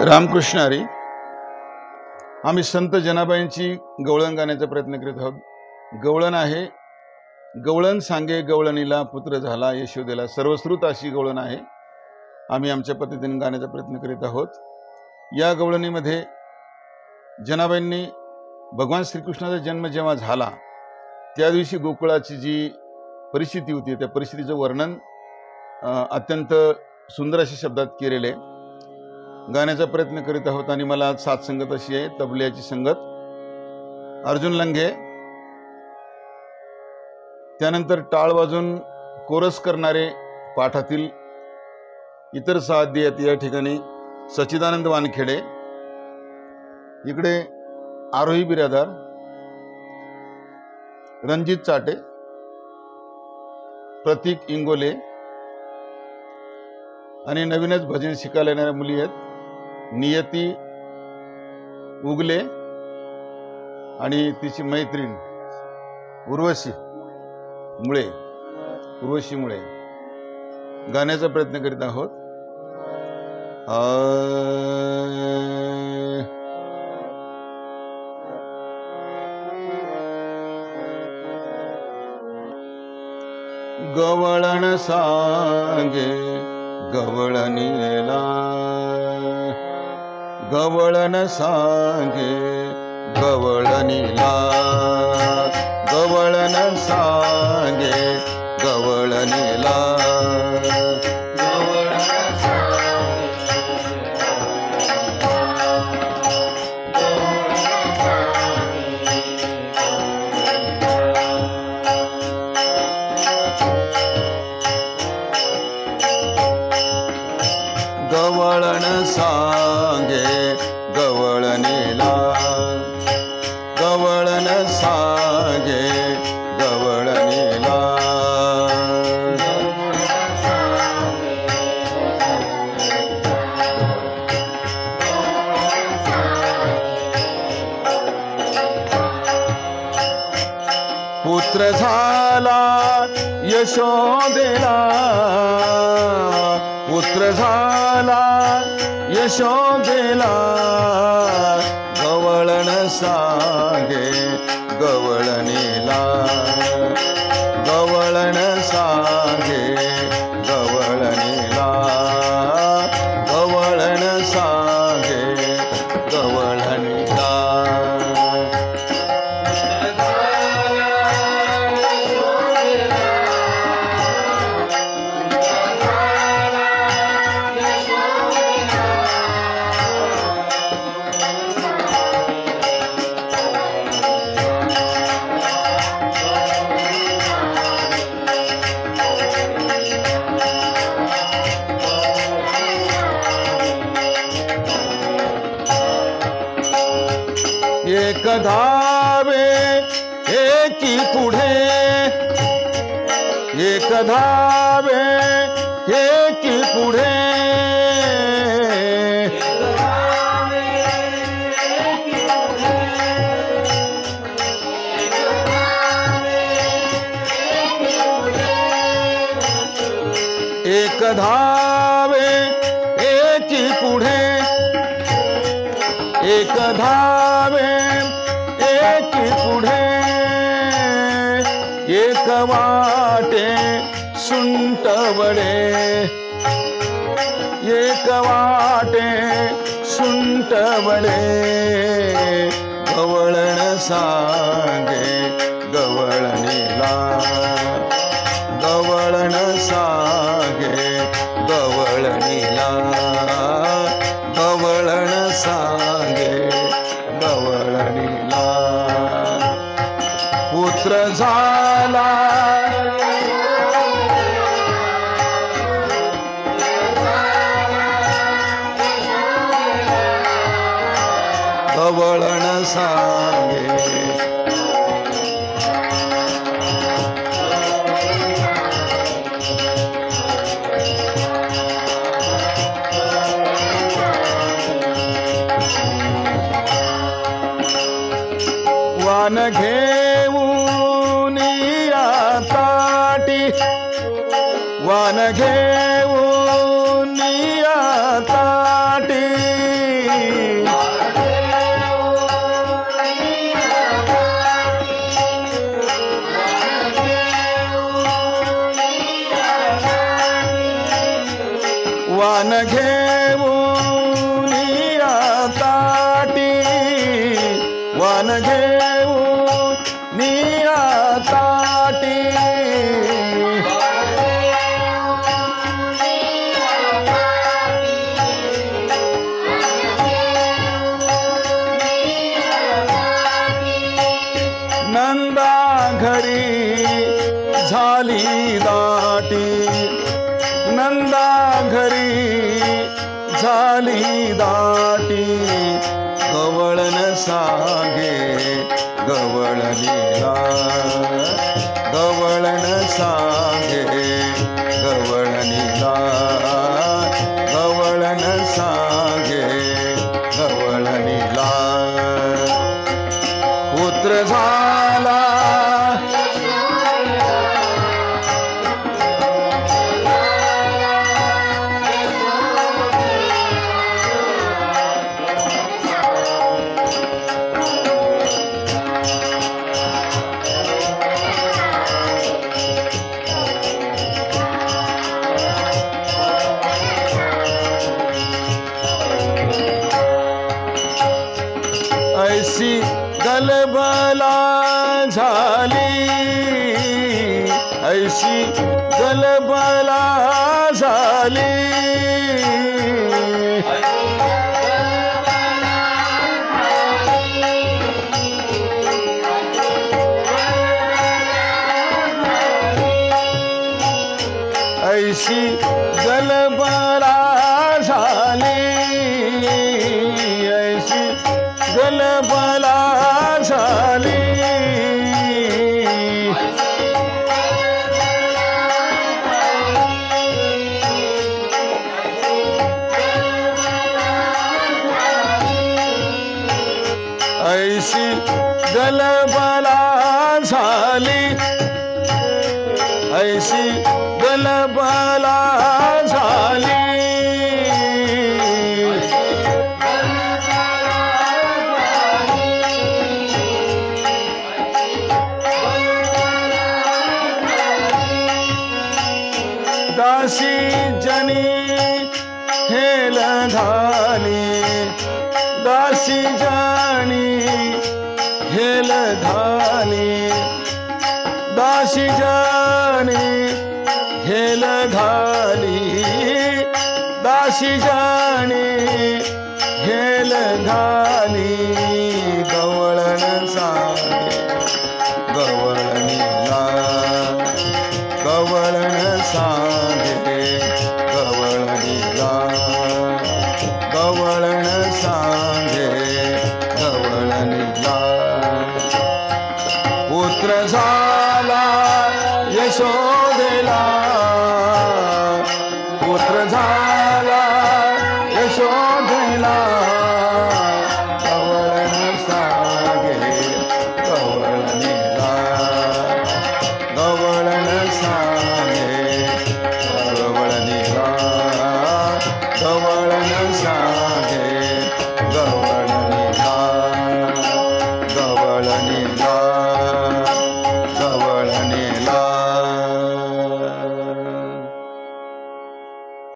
रामकृष्ण हरी. आम्ही संत जनाबाईंची गवळण गाण्याचा प्रयत्न करीत आहोत. गवळण आहे. गवळण सांगे गवळणीला पुत्र झाला यशोदेला, सर्वश्रुत अशी गवळण आहे. आम्ही आमच्या पद्धतीने गाण्याचा प्रयत्न करीत आहोत. या गवळणीमध्ये जनाबाईंनी भगवान श्रीकृष्णाचा जन्म जेव्हा झाला त्या दिवशी गोकुळाची जी परिस्थिती होती त्या परिस्थितीचं वर्णन अत्यंत सुंदर अशा शब्दात केलेले गाण्याचा प्रयत्न करीत आहोत. आणि मला आज साथ संगत अशी आहे, तबल्याची संगत अर्जुन लंघे, त्यानंतर टाळ वाजून कोरस करणारे पाठातील इतर साध्य आहेत. या ठिकाणी सच्चिदानंद वानखेडे, इकडे आरोही बिरादार, रणजित चाटे, प्रतीक इंगोले आणि नवीनच भजन शिकायला येणाऱ्या मुली आहेत नियती उगले आणि तिची मैत्रीण उर्वशी मुळे गाण्याचा प्रयत्न करीत आहोत. गवळण सांगे गवळणीला, गवळण सांगे गवळणीला, गवळण सांगे गवळणीला, गवळण सांगे गवळणीला, गवळण सांगे गवळणीला, पुत्र झाला यशोदेला, पुत्र झाला यशोदेला, गवळण सांगे गवळणीला, गवळण सांगे गवळणीला, गवळण सांगे गवळणीला. एक धावे एकी पुढे, एक धावे एकी पुढे, एक धावे एकी पुढे, एक धावे एकी पुढे, एक वाटे सुंटवडे, एक वाटे सुंटवडे, गवळण सांगे गवळणीला, गवळण सांगे गवळणीला, गवळण सांगे गवळणीला. पुत्र झाला गवळण सांगे, वान घेऊन या ताटी, वान घेऊन या ताटी, घेऊन ताटी वान घेऊन ताटी नंदा घरी झाली दाटी नंदा घरी झाली दाटी गवळण सांगे गवळणीला गवळण सांगे गवळणीला गवळण सांगे गवळणीला पुत्र झाला ऐसी गलबला झाली ऐसी गलबला झाली ऐसी गलबला झाली ऐसी गलबला झाली ऐसी गलबला झाली ऐसी गलबला झाली दासी जनी हेल घाली दासी जानी हेल घाली दासी जानी हेल घाली दासी जानी हेल घाली गवळण सांगे गवळणीला गवळण सांगे गवळणीला गवळण सांगे गवळणीला पुत्र झाला यशोदेला पुत्र झाला यशोदेला गवळण सांगे गवळणीला गवळण सांगे गवळणीला गवळ